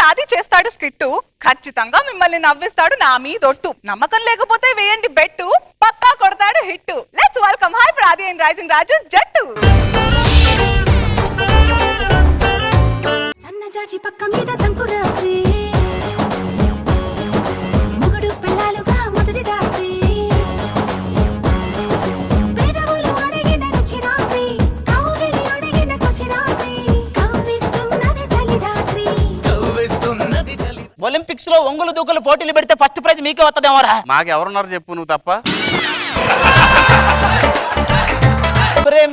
ఆది చేస్తాడు స్కిట్టు, ఖచ్చితంగా మిమ్మల్ని నవ్విస్తాడు నా మీదొట్టు. నమ్మకం లేకపోతే వేయండి బెట్టు, పక్కా కొడతాడు హిట్టు. లెట్స్ వెల్కమ్ హై ఆది అండ్ రైజింగ్ రాజు జట్టు. సన్నజాజి పక్క మీద సంకురాత్రి, మొగుడు పిల్లలుగా మొదటి రాత్రి, పేదవులు అడిగిన రుచి రాత్రి, కౌగిలి అడిగిన కసి రాత్రి, కవ్విస్తున్నది చలి రాత్రి. ఒలింపిక్స్ లో ఒంగులు దూకులు పోటీలు పెడితే ఫస్ట్ ప్రైజ్ మీకే వస్తదేమోరా. మాకెవరున్నారు చెప్పు, నువ్వు తప్ప.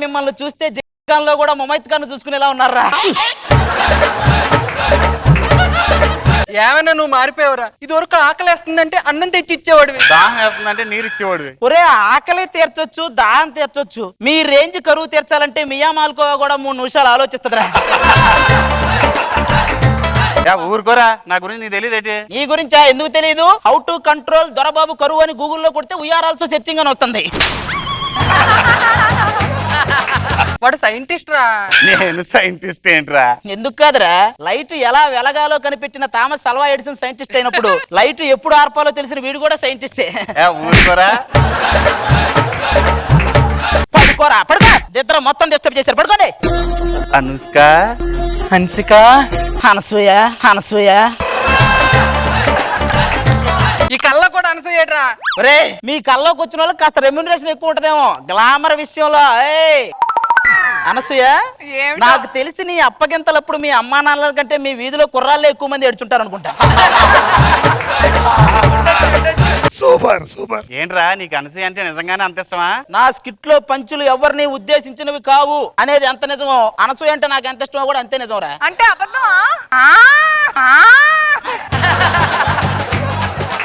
మిమ్మల్ని చూస్తే లో కూడా మొమైత్ ఖాన్ చూసుకునేలా ఉన్నారా. ఏమైనా నువ్వు మారిపోయావురా. ఇది వరకు ఆకలేస్తుందంటే అన్నం తెచ్చి ఇచ్చేవాడివి, దాహం వేస్తుందంటే నీరు ఇచ్చేవాడివి. ఒరే ఆకలి తీర్చొచ్చు, దాహం తీర్చొచ్చు, మీ రేంజ్ కరువు తీర్చాలంటే మియా మాల్కోవా కూడా 3 నిమిషాలు ఆలోచిస్తుందిరా. ఊరుకోరా, నా గురించి నీకు తెలియదేంటి? ఈ గురించా? ఎందుకు తెలియదు? హౌ టు కంట్రోల్ దొరబాబు కరువు అని గూగుల్లో కొడితే వీఆర్ ఆల్సో సెర్చింగ్ అని వస్తుంది. వాడు సైంటిస్ట్ రా. నేను సైంటిస్ట్ ఏంట్రా? ఎందుకు కాదురా, లైట్ ఎలా వెలగాలో కనిపెట్టిన థామస్ అల్వా ఎడిసన్ సైంటిస్ట్ అయినప్పుడు లైట్ ఎప్పుడు ఆర్పాలో తెలిసిన వీడు కూడా సైంటిస్టే. ఊరుకోరా. పడుకోరా, పడుకో. ఇద్దరు మొత్తం డిస్టర్బ్ చేశారు, పడుకోండి. అనుష్క, హన్సిక, అనసూయ, అనసూయ. ఈ కళ్ళ కూడా అనసూయట్రా. ఒరే మీ కల్లోకి వచ్చిన వాళ్ళకి కాస్త రెమ్యూనరేషన్ ఎక్కువ ఉంటదేమో గ్లామర్ విషయంలో. అనసూయ, నాకు తెలిసి నీ అప్పగింతలప్పుడు మీ అమ్మా నాన్నల కంటే మీ వీధిలో కుర్రాళ్ళే ఎక్కువ మంది ఏడ్చుంటారు అనుకుంటా. Super super. ఏంట్రా నీకు అనసూయ అంటే నిజంగానే అంత ఇష్టమా? నా స్కిట్ లో పంచులు ఎవరిని ఉద్దేశించినవి కావు అనేది ఎంత నిజమో, అనసూయ అంటే నాకు ఎంత ఇష్టమో కూడా అంతే నిజంరా. అంటే అబద్ధమా?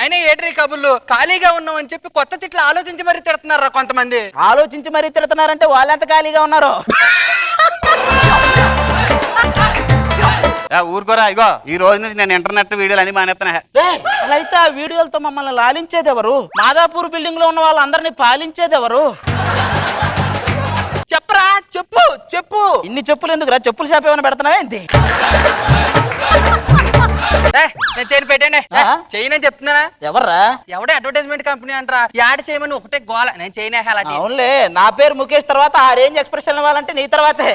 అయినా ఏట్రీ కబుర్లు, ఖాళీగా ఉన్నాం అని చెప్పి కొత్త తిట్లు ఆలోచించి మరీ తిడుతున్నారా కొంతమంది. ఆలోచించి మరీ తిడుతున్నారంటే వాళ్ళెంత ఖాళీగా ఉన్నారు. ఊరుకోరా. ఇగో ఈ రోజు నుంచి నేను ఇంటర్నెట్ వీడియోలు అని మానేస్తున్నా. అలా అయితే ఆ వీడియోలతో మమ్మల్ని లాలించేది ఎవరు? మాదాపూర్ బిల్డింగ్ లో ఉన్న వాళ్ళందరినీ పాలించేది ఎవరు? చెప్పరా, చెప్పు చెప్పు. ఇన్ని చెప్పులు ఎందుకురా? చెప్పులు షాప్ ఏమైనా పెడుతున్నావా ఏంటి? నేను చేయని పెట్టండి, చేయనని చెప్తున్నానా? ఎవర్రా? ఎవడే అడ్వర్టైజ్మెంట్ కంపెనీ అంటారా, యాడ్ చేయమని ఒకటే గోల. నేను చేయనే. అవునులే, నా పేరు ముఖేష్ తర్వాత ఆ రేంజ్ ఎక్స్ప్రెషన్ ఇవ్వాలంటే నీ తర్వాతే.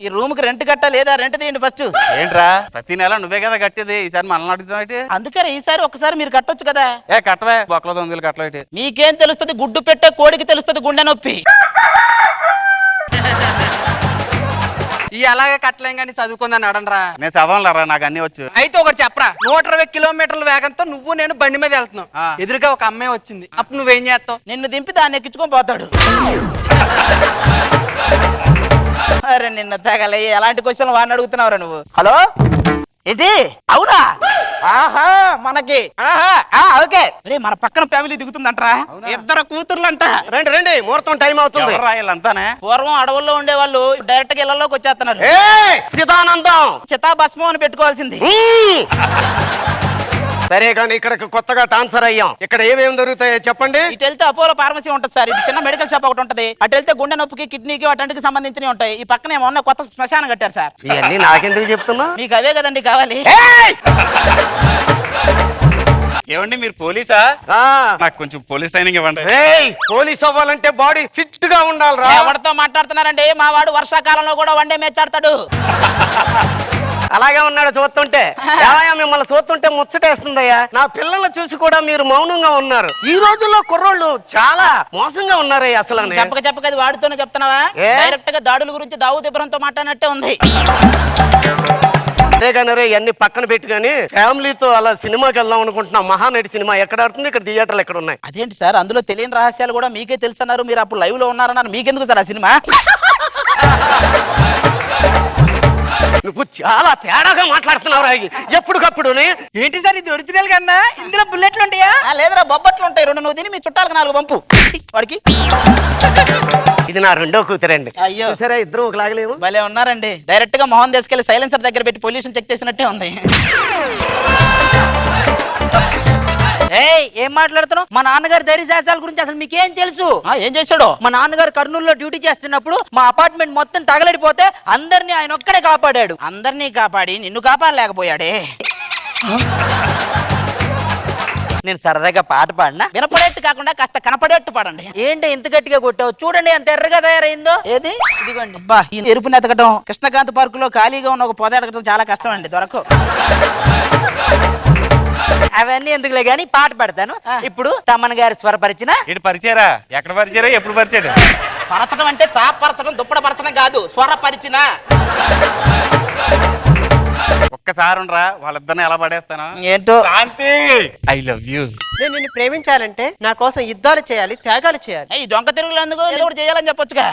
ఈ రూమ్ కి రెంట్ కట్టా లేదా? రెంట్ తీయండి ఫస్ట్. ఏంట్రా ప్రతి నెల నువ్వే కదా కట్టేది, ఈసారి మనల్ని అడుగుతావు? అందుకని ఈసారి ఒకసారి మీరు కట్టొచ్చు కదా. కట్టవే, బొక్కలో 9 కట్టలేటి. మీకేం తెలుస్తుంది? గుడ్డు పెట్టే కోడికి తెలుస్తుంది గుండె నొప్పి. ఈ అలాగే కట్టలేం కానీ చదువుకుందని అడనరా. నేను చదవనురా, నాకు అన్ని వచ్చు. అయితే ఒకటి చెప్పరా, 120 కిలోమీటర్ల వేగంతో నువ్వు నేను బండి మీద వెళ్తున్నావు, ఎదురుగా ఒక అమ్మాయి వచ్చింది, అప్పుడు నువ్వేం చేస్తావు? నిన్ను దింపి దాన్ని ఎక్కించుకొని పోతాడు. అరే నిన్న తగలే, ఎలాంటి క్వశ్చన్ వాడిని అడుగుతున్నావురా నువ్వు? హలో ఏంటి? అవునా? ఆహా మనకి ఓకే. రే మన పక్కన ఫ్యామిలీ దిగుతుందంటరా, 2 కూతుర్లంట. రండి రండి, ముహూర్తం టైం అవుతుంది. అంతానే పూర్వం అడవుల్లో ఉండే వాళ్ళు డైరెక్ట్ గా ఇళ్లలోకి వచ్చేస్తున్నారు. చిదానందం, చితాభస్మం అని పెట్టుకోవాల్సింది. సరే కానీ ఇక్కడ కొత్తగా ట్రాన్స్ఫర్ అయ్యాం, ఇక్కడ ఏమేమి దొరుకుతాయో చెప్పండి. ఇటు వెళ్తే అపోలో ఫార్మసీ ఉంటుంది సార్, ఇటు చిన్న మెడికల్ షాప్ ఒకటి ఉంటుంది. అటు వెళ్తే గుండె నొప్పికి, కిడ్నీకి, వాటికి సంబంధించినవి ఉంటాయి. ఈ పక్కనే మొన్న కొత్త శ్మశానం కట్టారు సార్. ఇవన్నీ నాకెందుకు చెప్తున్నా? మీకు అవే కదండి కావాలి. ఏమండి మీరు పోలీసా? నాకు కొంచెం పోలీస్ ట్రైనింగ్ ఇవ్వండి. పోలీస్ అవ్వాలంటే బాడీ ఫిట్ గా ఉండాలిరా. ఎవరితో మాట్లాడుతున్నారండి? మా వాడు వర్షాకాలంలో కూడా వన్డే మ్యాచ్ ఆడతాడు. అలాగే ఉన్నాడు చూస్తుంటే. మిమ్మల్ని చూస్తుంటే ముచ్చటేస్తుందయ్యా. నా పిల్లల్ని చూసి కూడా మీరు మౌనంగా ఉన్నారు. ఈ రోజుల్లో కుర్రోళ్ళు చాలా మోసంగా ఉన్నారయ్యా. అసలు చెప్పక అది వాడితోనే చెప్తున్నావా? డైరెక్ట్ గా దాడుల గురించి దావూద్ ఇబ్రహంతో మాట్లాడినట్టే ఉంది. అంతేగాని రే ఇవన్నీ పక్కన పెట్టి కానీ ఫ్యామిలీతో అలా సినిమాకి వెళ్దాం అనుకుంటున్నా. మహానటి సినిమా ఎక్కడ ఆడుతుంది? ఇక్కడ థియేటర్లు ఎక్కడ ఉన్నాయి? అదేంటి సార్, అందులో తెలియని రహస్యాలు కూడా మీకే తెలుసు అన్నారు. మీరు అప్పుడు లైవ్ లో ఉన్నారన్నారు, మీకెందుకు సార్ ఆ సినిమా? నువ్వు చాలా తేడాగా మాట్లాడుతున్నావు ఎప్పటికప్పుడు. ఏంటి సార్ ఇది ఒరిజినల్ కన్నా ఇందులో బుల్లెట్లు ఉంటాయా? లేదురా, బొబ్బట్లు ఉంటాయి 2. నువ్వు తిని మీ చుట్టాలకు 4 పంపు వాడికి. ఇది నా 2వ కూతురండి. అయ్యో సరే, ఇద్దరు ఒకలాగలేము. భలే ఉన్నారండి. డైరెక్ట్ గా మొహం తీసుకెళ్లి సైలెన్సర్ దగ్గర పెట్టి పొల్యూషన్ చెక్ చేసినట్టే ఉంది. ఏయ్ ఏం మాట్లాడుతున్నావు? మా నాన్నగారి ధైర్యశాస్త్రాల గురించి అసలు మీకేం తెలుసు? ఏం చేశాడు? మా నాన్నగారు కర్నూలులో డ్యూటీ చేస్తున్నప్పుడు మా అపార్ట్మెంట్ మొత్తం తగలడిపోతే అందరినీ ఆయన ఒక్కడే కాపాడాడు. అందరినీ కాపాడి నిన్ను కాపాడలేకపోయాడే. నేను సరదాగా పాట పాడినా? వినపడేట్టు కాకుండా కాస్త కనపడేట్టు పాడండి. ఏంటి ఇంత గట్టిగా కొట్టావు? చూడండి ఎంత ఎర్రగా తయారైందో. ఏది? ఇదిగోండి. అబ్బా, ఈ ఎరుపుని ఎతకటం కృష్ణకాంత్ పార్క్ లో ఖాళీగా ఉన్న ఒక పొద ఎతకటం చాలా కష్టం అండి, దొరకవు. అవన్నీ ఎందుకులే గానీ పాట పాడతాను. ఇప్పుడు తమ్మన్ గారు స్వరపరిచిన ఏంటి పరిచయరా? ఎక్కడ పరిచయరా? ఎప్పుడు పరిచయం? పరచడం అంటే చాపరచడం, దుప్పడ పరచడం కాదు, స్వరపరిచిన. ఒక్కసారి ఉండరా, వాళ్ళిద్దరిని ఎలా పడేస్తాను. ఏంటో శాంతి, ఐ లవ్ యూ. నేను నిన్ను ప్రేమించాలంటే నా కోసం యుద్ధాలు చేయాలి, త్యాగాలు చేయాలి. ఈ దొంగ తిరుగులు ఎందుకు? ఏదో ఒకటి చేయాలని చెప్పొచ్చుగా.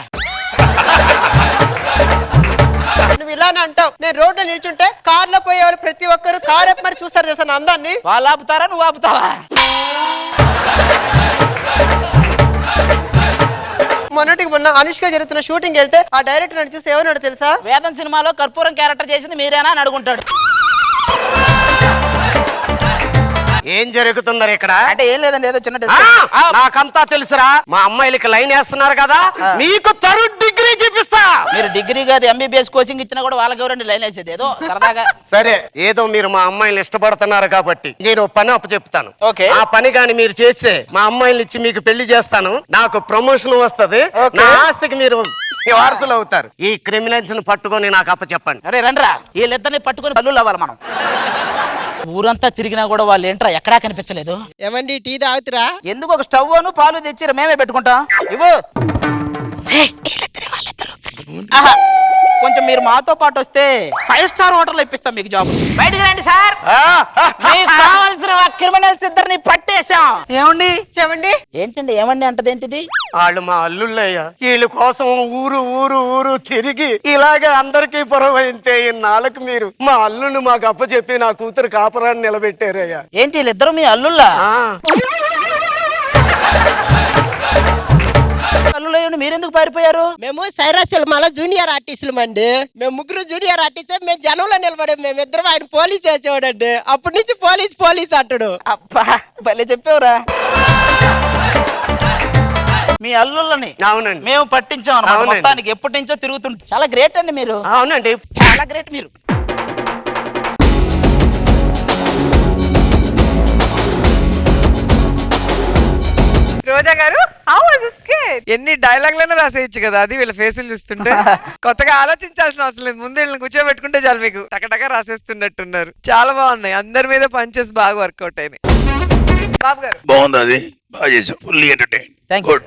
నువ్వు ఇలానే అంటావు. నేను రోడ్లో నిల్చుంటే కార్లో పోయేవాళ్ళు ప్రతి ఒక్కరు కార్ మరి చూస్తారు తెలుసా నా అందాన్ని. వాళ్ళు ఆపుతారా, నువ్వు ఆపుతావా? మొన్నటికి మొన్న అనుష్క జరుగుతున్న షూటింగ్ వెళ్తే ఆ డైరెక్టర్ నన్ను చూసి ఏమన్నాడు తెలుసా? వేదం సినిమాలో కర్పూరం క్యారెక్టర్ చేసింది మీరేనా అని అడుగుంటాడు. ఏం జరుగుతుందరు ఇక్కడ? అంటే ఏం లేదండి, ఏదో చిన్న నాకంతా తెలుసురా. మా అమ్మాయిలకి లైన్ వేస్తున్నారు కదా, మీకు థర్డ్ డిగ్రీ చూపిస్తా. మీరు డిగ్రీ కాదు ఎంబీబీఎస్ కోచింగ్ ఇచ్చినా కూడా వాళ్ళకి ఎవరండి లైన్ వేసేది, ఏదో సరదాగా. సరే, ఏదో మీరు మా అమ్మాయిలు ఇష్టపడుతున్నారు కాబట్టి నేను పని అప్పు చెప్తాను. ఓకే. ఆ పని గాని మీరు చేస్తే మా అమ్మాయిలు ఇచ్చి మీకు పెళ్లి చేస్తాను. నాకు ప్రమోషన్ వస్తది. నా ఆస్తికి మీరు వారసులు అవుతారు. ఈ క్రిమినల్స్ ని పట్టుకొని నాకు అప్ప చెప్పండి. అరే రండ్రా, వీళ్ళిద్దరిని పట్టుకొని బల్లు అవ్వాలి మనం. ఊరంతా తిరిగినా కూడా వాళ్ళు ఏంట్రా ఎక్కడా కనిపించలేదు. ఏమండి టీ తాగుతురా? ఎందుకు ఒక స్టవ్ అను పాలు తెచ్చిరా, మేమే పెట్టుకుంటాం. ఇవ్వు. ఆహా, కొంచెం మీరు మాతో పాటు వస్తే 5 స్టార్ హోటల్ ఇప్పిస్తాం మీకు జాబ్. బయటికి రండి సార్, మీకు కావాల్సిన క్రిమినల్స్ ఇద్దరిని పట్టేశాం. ఏమండి? ఏమండి? ఏంటండి ఏమండి అంటదేంటిది? వాళ్ళు మా అల్లుళ్ళయ్యా. వీళ్ళ కోసం ఊరు ఊరు ఊరు తిరిగి ఇలాగే అందరికీ పొరవైతే ఇన్నాళ్ళకు మీరు మా అల్లుని మాకు అప్పచెప్పి నా కూతురు కాపురాన్ని నిలబెట్టారయ్యా. ఏంటి వీళ్ళిద్దరు మీ అల్లుళ్ళా? అల్లుళ్ళయ్యండి, మీరెందుకు పారిపోయారు? మేము సైరాసిల్ మళ్ళా జూనియర్ ఆర్టిస్టులు అండి. మేము ముగ్గురు జూనియర్ ఆర్టిస్ట్. మేము జనంలో నిలబడే మేమిద్దరం ఆయన పోలీస్ వేసేవాడండి. అప్పటి నుంచి పోలీస్ అంటాడు. అబ్బా భలే చెప్పేవరా. మీ అల్లుళ్ళని అవునండి మేము పట్టించాం అన్నమాట. అవునండి. మొత్తానికి ఎప్పటి నుంచో తిరుగుతుంటే చాలా గ్రేట్ అండి మీరు. అవునండి, చాలా గ్రేట్ మీరు. రోజా గారు, how was the skit? ఎన్ని డైలాగ్లైనా రాసేయచ్చు కదా, అది వీళ్ళ ఫేసులు చూస్తుంటే కొత్తగా ఆలోచించాల్సిన అవసరం లేదు. ముందు వీళ్ళని కూర్చోబెట్టుకుంటే చాలు, మీకు టకటక రాసేస్తున్నట్టున్నారు. చాలా బాగున్నాయి, అందరి మీద పంచెస్ బాగా వర్కౌట్ అయినాయి. బాబు గారు బాగుంది, అది బాగా చేసాం. Fully entertain. Thank you.